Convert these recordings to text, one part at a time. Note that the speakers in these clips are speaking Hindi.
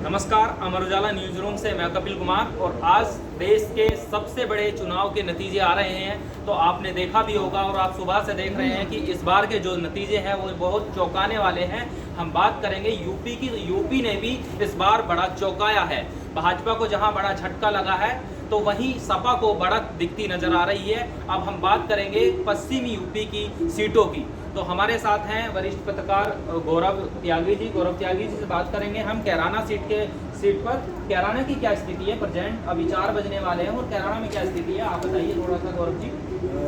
नमस्कार, अमर उजाला न्यूज रूम से मैं कपिल कुमार। और आज देश के सबसे बड़े चुनाव के नतीजे आ रहे हैं। तो आपने देखा भी होगा और आप सुबह से देख रहे हैं कि इस बार के जो नतीजे हैं वो बहुत चौंकाने वाले हैं। हम बात करेंगे यूपी की, तो यूपी ने भी इस बार बड़ा चौंकाया है। भाजपा को जहां बड़ा झटका लगा है तो वहीं सपा को बढ़त दिखती नजर आ रही है। अब हम बात करेंगे पश्चिमी यूपी की सीटों की। तो हमारे साथ हैं वरिष्ठ पत्रकार गौरव त्यागी जी। गौरव त्यागी जी से बात करेंगे हम कैराना सीट पर। कैराना की क्या स्थिति है प्रेजेंट? अभी 4 बजने वाले हैं और कैराना में क्या स्थिति है आप बताइए थोड़ा सा गौरव जी।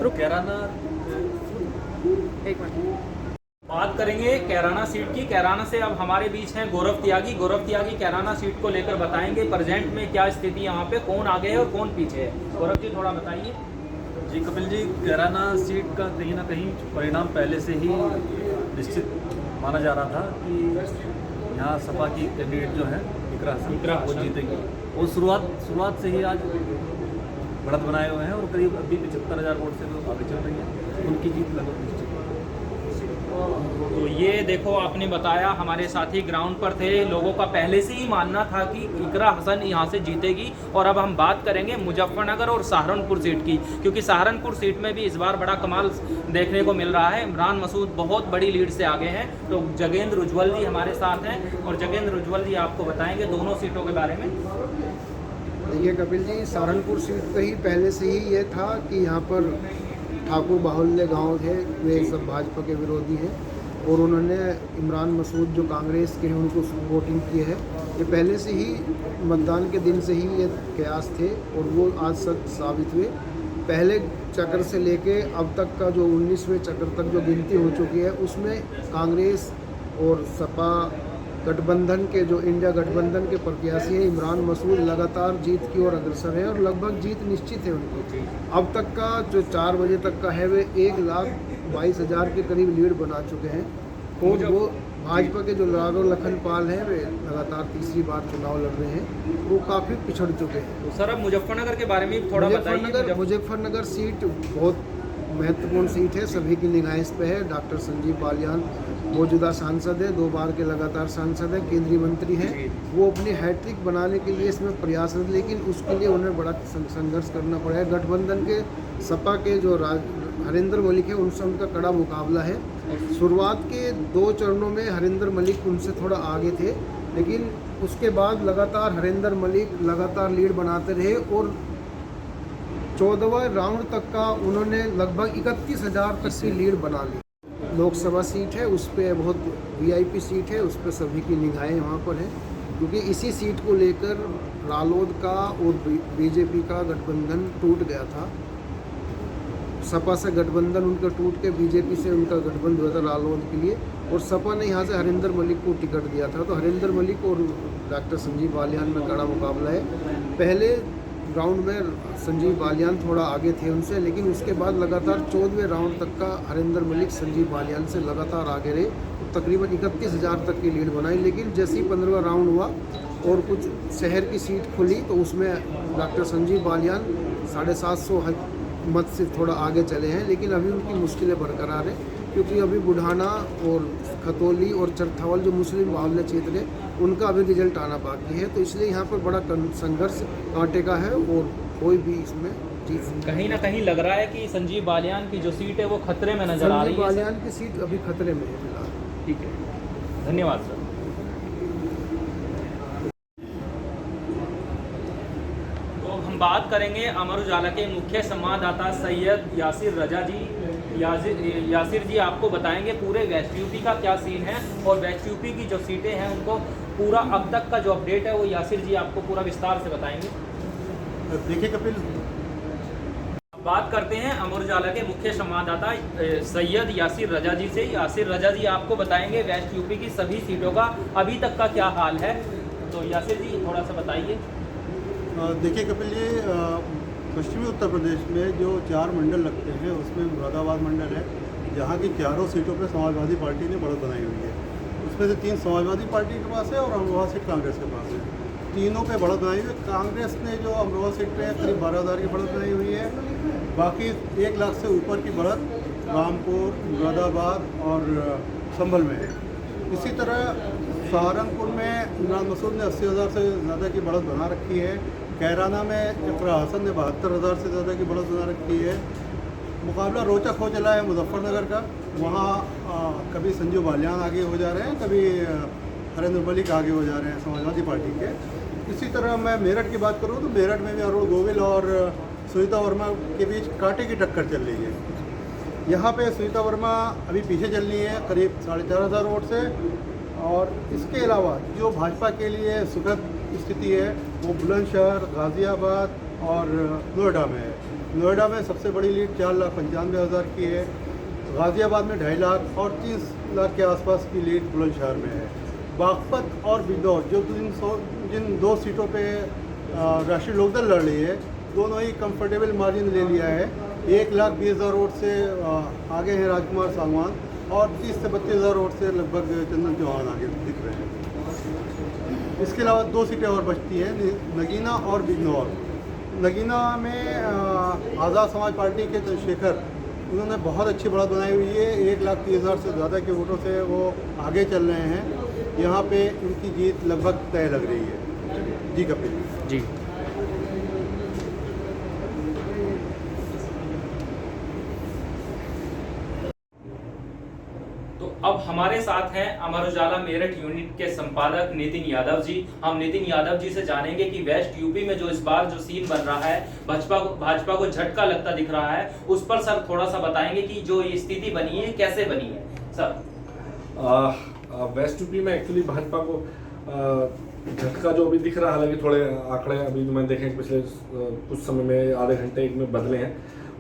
तो कैराना एक मिनट बात करेंगे कैराना सीट की। कैराना से अब हमारे बीच हैं गौरव त्यागी। गौरव त्यागी कैराना सीट को लेकर बताएंगे प्रेजेंट में क्या स्थिति है, यहाँ पे कौन आगे है और कौन पीछे है। गौरव जी थोड़ा बताइए। जी कपिल जी, कैराना सीट का कहीं ना कहीं परिणाम पहले से ही निश्चित माना जा रहा था कि यहाँ सपा की कैंडिडेट जो है इकरा वो जीतेगी। वो शुरुआत से ही आज बढ़त बनाए हुए हैं और करीब अभी 75,000 वोट से तो आगे चल रही है। उनकी जीत लगभग निश्चित। तो ये देखो, आपने बताया, हमारे साथी ग्राउंड पर थे, लोगों का पहले से ही मानना था कि इकरा हसन यहाँ से जीतेगी। और अब हम बात करेंगे मुजफ्फरनगर और सहारनपुर सीट की, क्योंकि सहारनपुर सीट में भी इस बार बड़ा कमाल देखने को मिल रहा है। इमरान मसूद बहुत बड़ी लीड से आगे हैं। तो जगेंद्र उज्ज्वल जी हमारे साथ हैं और जगेंद्र उज्ज्वल जी आपको बताएंगे दोनों सीटों के बारे में। देखिए कपिल जी, सहारनपुर सीट पे ही पहले से ही ये था कि यहाँ पर ठाकुर बाहुल्य गांव थे, वे सब भाजपा के विरोधी हैं और उन्होंने इमरान मसूद जो कांग्रेस के हैं उनको वोटिंग की है। ये पहले से ही मतदान के दिन से ही ये कयास थे और वो आज सच साबित हुए। पहले चक्र से लेके अब तक का जो 19वें चक्र तक जो गिनती हो चुकी है उसमें कांग्रेस और सपा गठबंधन के जो इंडिया गठबंधन के प्रत्याशी हैं इमरान मसूद लगातार जीत की ओर अग्रसर है और लगभग जीत निश्चित है उनकी। अब तक का जो 4 बजे तक का है वे 1,22,000 के करीब लीड बना चुके हैं। और वो भाजपा के जो राघव लखनपाल हैं वे लगातार तीसरी बार चुनाव लड़ रहे हैं, वो काफ़ी पिछड़ चुके हैं। तो सर अब मुजफ्फरनगर के बारे में थोड़ा बताइए। मुजफ्फरनगर सीट बहुत महत्वपूर्ण सीट है, सभी की निगाह इस पे है। डॉक्टर संजीव बालियान मौजूदा सांसद है, 2 बार के लगातार सांसद है, केंद्रीय मंत्री हैं। वो अपनी हैट्रिक बनाने के लिए इसमें प्रयासरत, लेकिन उसके लिए उन्हें बड़ा संघर्ष करना पड़ा है। गठबंधन के सपा के जो हरिंदर मलिक है उनसे उनका कड़ा मुकाबला है। शुरुआत के 2 चरणों में हरिंदर मलिक उनसे थोड़ा आगे थे, लेकिन उसके बाद लगातार हरिंदर मलिक लगातार लीड बनाते रहे और 14वें राउंड तक का उन्होंने लगभग 31,000 तक की लीड बना ली। लोकसभा सीट है, उस पर बहुत वीआईपी सीट है, उस पर सभी की निगाहें वहाँ पर हैं, क्योंकि इसी सीट को लेकर रालोद का और बीजेपी का गठबंधन टूट गया था। सपा से गठबंधन उनका टूट के बीजेपी से उनका गठबंधन हुआ था रालोद के लिए, और सपा ने यहाँ से हरिंदर मलिक को टिकट दिया था। तो हरिंदर मलिक और डॉक्टर संजीव बालियान में कड़ा मुकाबला है। पहले राउंड में संजीव बालियान थोड़ा आगे थे उनसे, लेकिन उसके बाद लगातार 14वें राउंड तक का हरिंदर मलिक संजीव बालियान से लगातार आगे रहे, तकरीबन 31,000 तक की लीड बनाई। लेकिन जैसे ही 15वां राउंड हुआ और कुछ शहर की सीट खुली तो उसमें डॉक्टर संजीव बालियान 750 मत से थोड़ा आगे चले हैं, लेकिन अभी उनकी मुश्किलें बरकरार हैं, क्योंकि अभी बुढ़ाना और खतौली और चरथावल जो मुस्लिम बाहुल्य क्षेत्र है उनका अभी रिजल्ट आना बाकी है। तो इसलिए यहाँ पर बड़ा संघर्ष कांटे का है और कोई भी इसमें जीत। कहीं ना कहीं लग रहा है कि संजीव बालियान की जो सीट है वो खतरे में नजर आ रही है। संजीव बालियान की सीट अभी खतरे में है फिलहाल। ठीक है, धन्यवाद सर। तो हम बात करेंगे अमर उजाला के मुख्य संवाददाता सैयद यासिर रजा जी। यासिर जी आपको बताएंगे पूरे वेस्ट यूपी का क्या सीन है और वेस्ट यूपी की जो सीटें हैं उनको पूरा अब तक का जो अपडेट है वो यासिर जी आपको पूरा विस्तार से बताएंगे। देखिए कपिल, बात करते हैं अमर उजाला के मुख्य संवाददाता सैयद यासिर रजा जी से। यासिर रजा जी आपको बताएंगे वेस्ट यूपी की सभी सीटों का अभी तक का क्या हाल है। तो यासिर जी थोड़ा सा बताइए। देखिए कपिल, ये पश्चिमी उत्तर प्रदेश में जो 4 मंडल लगते हैं उसमें मुरादाबाद मंडल है, जहाँ की 4 सीटों पर समाजवादी पार्टी ने बढ़त बनाई हुई है। उसमें से 3 समाजवादी पार्टी के पास है और अमरोहा सीट कांग्रेस के पास है। तीनों पे बढ़त बनाई हुई है। कांग्रेस ने जो अमरोहा सीट पे करीब 12,000 की बढ़त बनाई हुई है, बाकी 1 लाख से ऊपर की बढ़त रामपुर, मुरादाबाद और संभल में है। इसी तरह सहारनपुर में इमरान मसूद ने 80,000 से ज़्यादा की बढ़त बना रखी है। कैराना में इकरा हसन ने 72,000 से ज़्यादा की बढ़त बना रखी है। मुकाबला रोचक हो चला है मुजफ्फरनगर का। वहाँ कभी संजीव बालियान आगे हो जा रहे हैं, कभी हरेंद्र मलिक आगे हो जा रहे हैं समाजवादी पार्टी के। इसी तरह मैं मेरठ की बात करूँ तो मेरठ में भी अरुण गोविल और सुनीता वर्मा के बीच कांटे की टक्कर चल रही है। यहाँ पे सुनीता वर्मा अभी पीछे चल रही है करीब 4,500 वोट से। और इसके अलावा जो भाजपा के लिए सुखद स्थिति है वो बुलंदशहर, गाज़ियाबाद और नोएडा में है। नोएडा में सबसे बड़ी लीड 4,95,000 की है। गाज़ियाबाद में 2.5 लाख और 30 लाख के आसपास की लीड बुलंदशहर में है। बागपत और बिजनौर जो जिन दो सीटों पे राष्ट्रीय लोकदल लड़ रही है, दोनों ही कंफर्टेबल मार्जिन ले लिया है। 1,20,000 वोट से आगे हैं राजकुमार सागवान और 30 से 32,000 वोट से लगभग चंदन चौहान आगे दिख रहे हैं। इसके अलावा 2 सीटें और बचती हैं, नगीना और बिजनौर। नगीना में आज़ाद समाज पार्टी के चंद्रशेखर, उन्होंने बहुत अच्छी बढ़त बनाई हुई है। 1,30,000 से ज़्यादा के वोटों से वो आगे चल रहे हैं। यहाँ पे इनकी जीत लगभग तय लग रही है। जी कपिल जी। तो अब हमारे साथ हैं अमर उजाला मेरठ यूनिट के संपादक नितिन यादव जी। हम नितिन यादव जी से जानेंगे कि वेस्ट यूपी में जो इस बार जो सीन बन रहा है, भाजपा को झटका लगता दिख रहा है, उस पर सर थोड़ा सा बताएंगे कि जो ये स्थिति बनी है कैसे बनी है सर। वेस्ट यूपी में एक्चुअली भाजपा को झटका जो अभी दिख रहा है, हालांकि थोड़े आंकड़े अभी जो मैंने देखे पिछले कुछ समय में आधे घंटे एक में बदले हैं,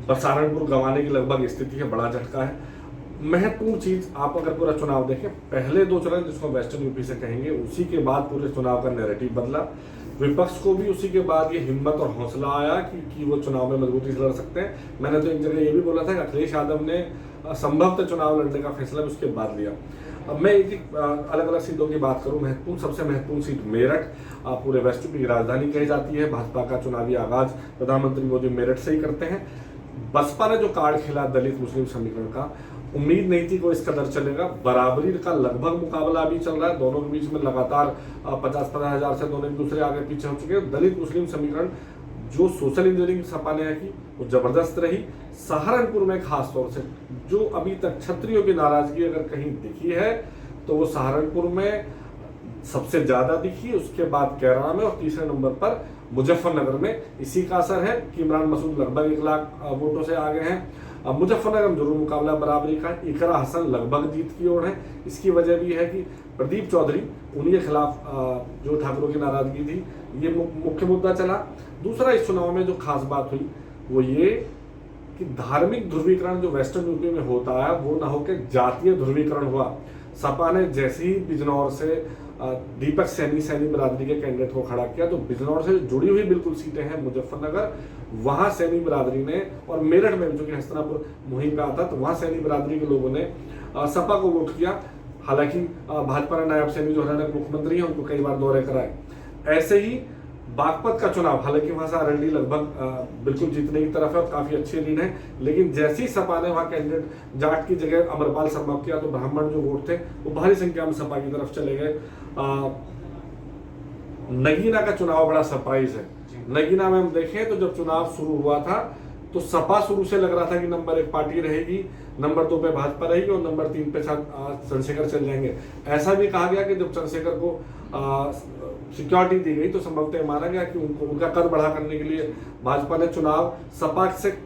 पर सहारनपुर गंवाने की लगभग स्थिति है, बड़ा झटका है। महत्वपूर्ण चीज, आप अगर पूरा चुनाव देखें, पहले 2 चरण जिसको वेस्टर्न यूपी से कहेंगे, उसी के बाद पूरे चुनाव का नैरेटिव बदला। विपक्ष को भी उसी के बाद ये हिम्मत और हौसला आया कि वो चुनाव में मजबूती से लड़ सकते हैं। मैंने तो एक जगह ये भी बोला था कि अखिलेश यादव ने संभवतः चुनाव लड़ने का फैसला भी उसके बाद लिया। अब मैं एक अलग अलग सीटों की बात करूं, सबसे महत्वपूर्ण सीट मेरठ, पूरे वेस्ट यूपी की राजधानी कही जाती है। भाजपा का चुनावी आगाज प्रधानमंत्री मोदी मेरठ से ही करते हैं। बसपा ने जो कार्ड खेला दलित मुस्लिम समीकरण का, उम्मीद नहीं थी को इस कदर चलेगा। बराबरी का लगभग मुकाबला अभी चल रहा है, दोनों के बीच में लगातार 50-50 हजार से दोनों एक दूसरे आगे पीछे हो चुके हैं। दलित मुस्लिम समीकरण जो सोशल इंजीनियरिंग सपा ने की वो जबरदस्त रही। सहारनपुर में खास तौर से जो अभी तक क्षत्रियों की नाराजगी अगर कहीं दिखी है तो वो सहारनपुर में सबसे ज्यादा दिखी, उसके बाद कैराना में और तीसरे नंबर पर मुजफ्फरनगर में। इसी का असर है कि इमरान मसूद लगभग 1 लाख वोटों से आगे हैं। मुजफ्फरनगर में जरूर मुकाबला बराबरी का, इकरा हसन लगभग जीत की ओर है। इसकी वजह भी है कि प्रदीप चौधरी, उन्हीं के खिलाफ जो ठाकुरों की नाराजगी थी, ये मुख्य मुद्दा चला। दूसरा इस चुनाव में जो खास बात हुई वो ये कि धार्मिक ध्रुवीकरण जो वेस्टर्न यूपी में होता है वो ना होकर जातीय ध्रुवीकरण हुआ। सपा ने जैसे ही बिजनौर से दीपक सैनी बिरादरी के कैंडिडेट को खड़ा किया, तो बिजनौर से जुड़ी हुई बिल्कुल सीटें हैं मुजफ्फरनगर, वहां सैनी बिरादरी ने, और मेरठ में जो कि हस्तनापुर मुहिम पे आता, तो वहां सैनी बिरादरी के लोगों ने सपा को वोट किया। हालांकि भाजपा ने नायब सैनी जो हरियाणा के मुख्यमंत्री हैं उनको कई बार दौरे कराए। ऐसे ही बागपत का चुनाव, हालांकि वहां से आरएलडी लगभग बिल्कुल जीतने की तरफ है और काफी अच्छी लीड है, लेकिन जैसे ही सपा ने वहां कैंडिडेट जाट की जगह अमरपाल शर्मा किया तो ब्राह्मण जो वोट थे वो भारी संख्या में सपा की तरफ चले गए। नगीना का चुनाव बड़ा सरप्राइज है। नगीना में हम देखें तो जब चुनाव शुरू हुआ था तो सपा शुरू से लग रहा था कि नंबर 1 पार्टी रहेगी, नंबर 2 पे भाजपा रहेगी और नंबर 3 पे चंद्रशेखर चल जाएंगे। ऐसा भी कहा गया कि जब चंद्रशेखर को सिक्योरिटी दी गई तो संभवतः माना गया कि उनका कद बढ़ा करने के लिए भाजपा ने चुनाव सपा से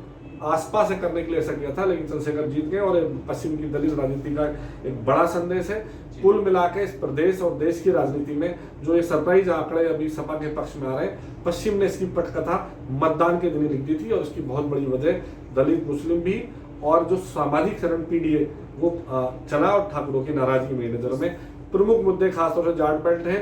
आसपास से करने के लिए ऐसा किया था, लेकिन चंद्रशेखर जीत गए और पश्चिम की दलित राजनीति का एक बड़ा संदेश है। कुल मिलाकर इस प्रदेश और देश की राजनीति में जो ये सरप्राइज आंकड़े अभी सपा के पक्ष में आ रहे हैं, पश्चिम ने इसकी पटकथा मतदान के दिन लिख दी थी और इसकी बहुत बड़ी वजह दलित मुस्लिम भी और जो सामाजिक शरण पीढ़ी वो चला और ठाकुरों की नाराजगी मेरी नजर में प्रमुख मुद्दे खासतौर से जाट बेल्ट है।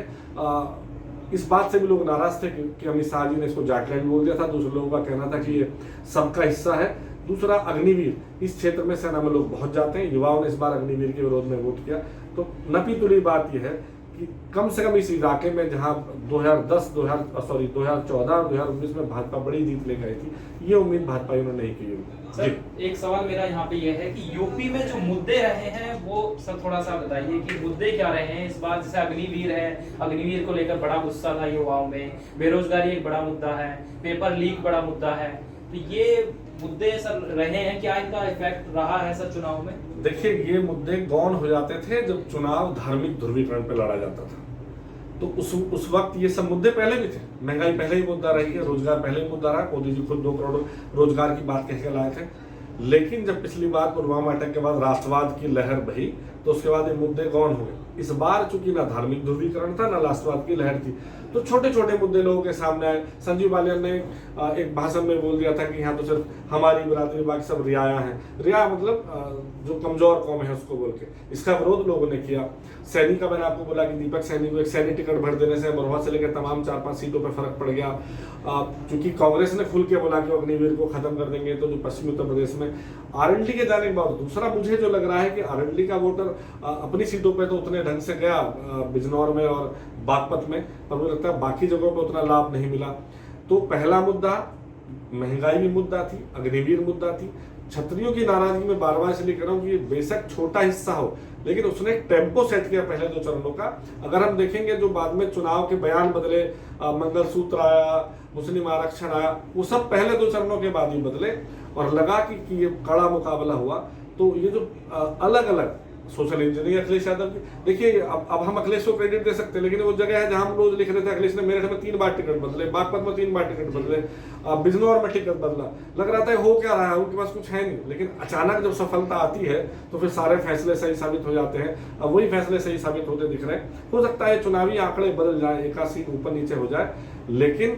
इस बात से भी लोग नाराज थे कि अमित शाह जी ने इसको जाटलैंड बोल दिया था। दूसरे लोगों का कहना था कि ये सबका हिस्सा है। दूसरा अग्निवीर, इस क्षेत्र में सेना में लोग बहुत जाते हैं, युवाओं ने इस बार अग्निवीर के विरोध में वोट किया। तो नपी तुली बात यह है कि कम से कम इस इलाके में जहां 2014 और 2019 में भाजपा बड़ी जीत लेकर आई थी, ये उम्मीद भाजपा ने नहीं की होगी। सर एक सवाल मेरा यहाँ पे ये है कि यूपी में जो मुद्दे रहे हैं वो सर थोड़ा सा बताइए कि मुद्दे क्या रहे हैं इस बार। जैसे अग्निवीर है, अग्निवीर को लेकर बड़ा गुस्सा था युवाओं में, बेरोजगारी एक बड़ा मुद्दा है, पेपर लीक बड़ा मुद्दा है, तो ये मुद्दे सर रहे हैं, क्या इनका इफेक्ट रहा है सर चुनाव में? देखिए, ये मुद्दे गौण हो जाते थे जब चुनाव धार्मिक ध्रुवीकरण पे लड़ा जाता था, तो उस वक्त ये सब मुद्दे पहले भी थे। महंगाई पहले ही मुद्दा रही है, रोजगार पहले ही मुद्दा रहा। मोदी जी खुद 2 करोड़ रोजगार की बात कह के लाए थे। लेकिन जब पिछली बार पुलवामा अटैक के बाद राष्ट्रवाद की लहर बही, तो उसके बाद ये मुद्दे गौण हो गए। इस बार चूंकि ना धार्मिक ध्रुवीकरण था, ना राष्ट्रवाद की लहर थी, तो छोटे छोटे मुद्दे लोगों के सामने आए। संजीव बालियान ने एक भाषण में बोल दिया था कि यहाँ तो सिर्फ हमारी बिरादरी, बाकी सब रियाया हैं। रिया मतलब जो कमजोर कौम है उसको बोल के, इसका विरोध लोगों ने किया। सैनी का मैंने आपको बोला कि दीपक सैनी को एक सैनी टिकट भर देने से मरवा से लेकर तमाम 4-5 सीटों पर फर्क पड़ गया। क्योंकि कांग्रेस ने खुल के बोला कि अग्निवीर को खत्म कर देंगे, तो जो पश्चिमी उत्तर प्रदेश में आरएलडी के जाने के बाद, दूसरा मुझे जो लग रहा है कि आरएलडी का वोटर अपनी सीटों पे तो उतने ढंग से गया, बिजनौर में और बागपत में, पर मुझे लगता है बाकी जगहों पे उतना लाभ नहीं मिला। तो पहला मुद्दा महंगाई भी मुद्दा थी, अग्निवीर मुद्दा थी। छत्रियों की नाराजगी में बार बार इसलिए कह रहा हूँ कि ये बेशक छोटा हिस्सा हो, लेकिन उसने एक टेम्पो सेट किया पहले 2 चरणों का। अगर हम देखेंगे जो बाद में चुनाव के बयान बदले, मंगलसूत्र आया, मुस्लिम आरक्षण आया, वो सब पहले 2 चरणों के बाद ही बदले, और लगा कि ये कड़ा मुकाबला हुआ। तो ये जो अलग अलग सोशल इंजीनियरिंग अखिलेश यादव की, देखिए अब हम अखिलेश को क्रेडिट दे सकते हैं, लेकिन वो जगह है जहां हम रोज लिख रहे थे अखिलेश ने मेरठ में 3 बार टिकट बदले, बागपत में 3 बार टिकट बदले, बिजनौर में टिकट बदला। लग रहा था हो क्या रहा है, उनके पास कुछ है नहीं। लेकिन अचानक जब सफलता आती है तो फिर सारे फैसले सही साबित हो जाते हैं। अब वही फैसले सही साबित होते दिख रहे हैं। हो सकता है चुनावी आंकड़े बदल जाए, एक आध सीट ऊपर नीचे हो जाए, लेकिन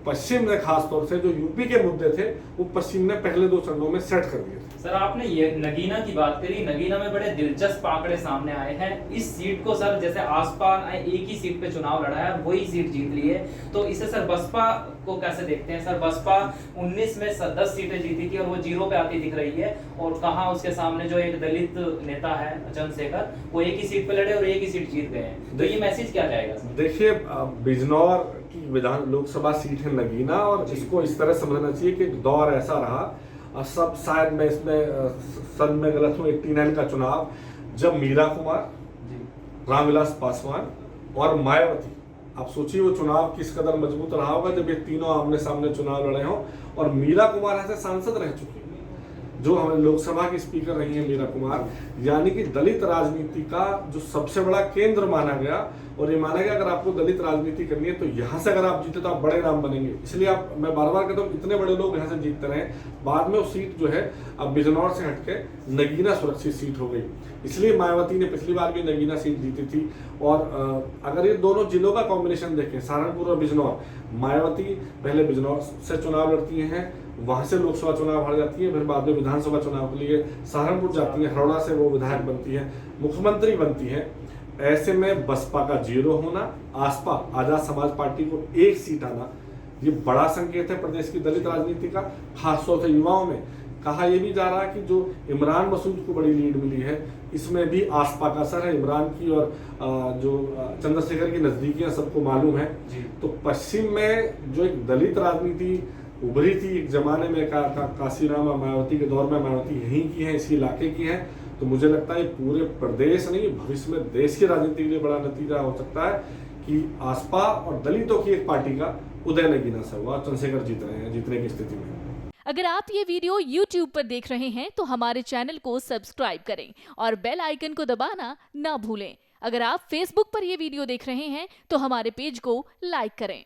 पश्चिम ने खासतौर से जो यूपी के मुद्दे थे वो पश्चिम ने पहले 2 चरणों में सेट कर दिए थे। सर आपने ये नगीना की बात करी, नगीना में बड़े दिलचस्प आंकड़े सामने आए हैं। इस सीट को सर जैसे आसपा ने एक ही सीट पे चुनाव लड़ा है, वही सीट जीत ली है, तो इसे सर बसपा को कैसे देखते हैं? सर बसपा 19 में 10 सीटें जीती थी और वो 0 पे आती दिख रही है, और कहाँ उसके सामने जो एक दलित नेता है चंद्रशेखर, वो एक ही सीट पे लड़े और एक ही सीट जीत गए हैं। तो ये मैसेज क्या जाएगा सर? देखिए, बिजनौर की विधान लोकसभा सीट है नगीना, और इसको इस तरह समझना चाहिए कि एक दौर ऐसा रहा, सब शायद मैं इसमें सन में गलत हूँ, 89 का चुनाव, जब मीरा कुमार, रामविलास पासवान और मायावती, आप सोचिए वो चुनाव किस कदर मजबूत रहा होगा जब ये तीनों आमने सामने चुनाव लड़े हों। और मीरा कुमार ऐसे सांसद रह चुकी है, जो हमारे लोकसभा की स्पीकर रही है मीरा कुमार, यानी कि दलित राजनीति का जो सबसे बड़ा केंद्र माना गया। और ये माना गया अगर आपको दलित राजनीति करनी है तो यहाँ से अगर आप जीते तो आप बड़े नाम बनेंगे। इसलिए मैं बार बार कहता हूँ इतने बड़े लोग यहाँ से जीतते रहे। बाद में वो सीट जो है अब बिजनौर से हटके नगीना सुरक्षित सीट हो गई। इसलिए मायावती ने पिछली बार भी नगीना सीट जीती थी। और अगर ये दोनों जिलों का कॉम्बिनेशन देखें, सहारनपुर और बिजनौर, मायावती पहले बिजनौर से चुनाव लड़ती हैं, वहां से लोकसभा चुनाव हार जाती है, फिर बाद में विधानसभा चुनाव के लिए सहारनपुर जाती है, हरौड़ा से वो विधायक बनती है, मुख्यमंत्री बनती है। ऐसे में बसपा का 0 होना, आसपा आजाद समाज पार्टी को 1 सीट आना, ये बड़ा संकेत है प्रदेश की दलित राजनीति का, खासतौर से युवाओं में। कहा यह भी जा रहा है कि जो इमरान मसूद को बड़ी लीड मिली है, इसमें भी आसपा का असर है इमरान की, और जो चंद्रशेखर की नजदीकियां सबको मालूम है। तो पश्चिम में जो एक दलित राजनीति उभरी थी एक जमाने में, काशीराम और मायावती के दौर में, मायावती यहीं की है, इसी इलाके की है, तो मुझे लगता है पूरे प्रदेश नहीं, भविष्य में देश की राजनीति के लिए बड़ा नतीजा हो सकता है कि आसपा और दलितों की एक पार्टी का उदय नगीना से हुआ, चंद्रशेखर जीत रहे हैं, जीतने की स्थिति में। अगर आप ये वीडियो YouTube पर देख रहे हैं तो हमारे चैनल को सब्सक्राइब करें और बेल आइकन को दबाना ना भूलें। अगर आप Facebook पर ये वीडियो देख रहे हैं तो हमारे पेज को लाइक करें।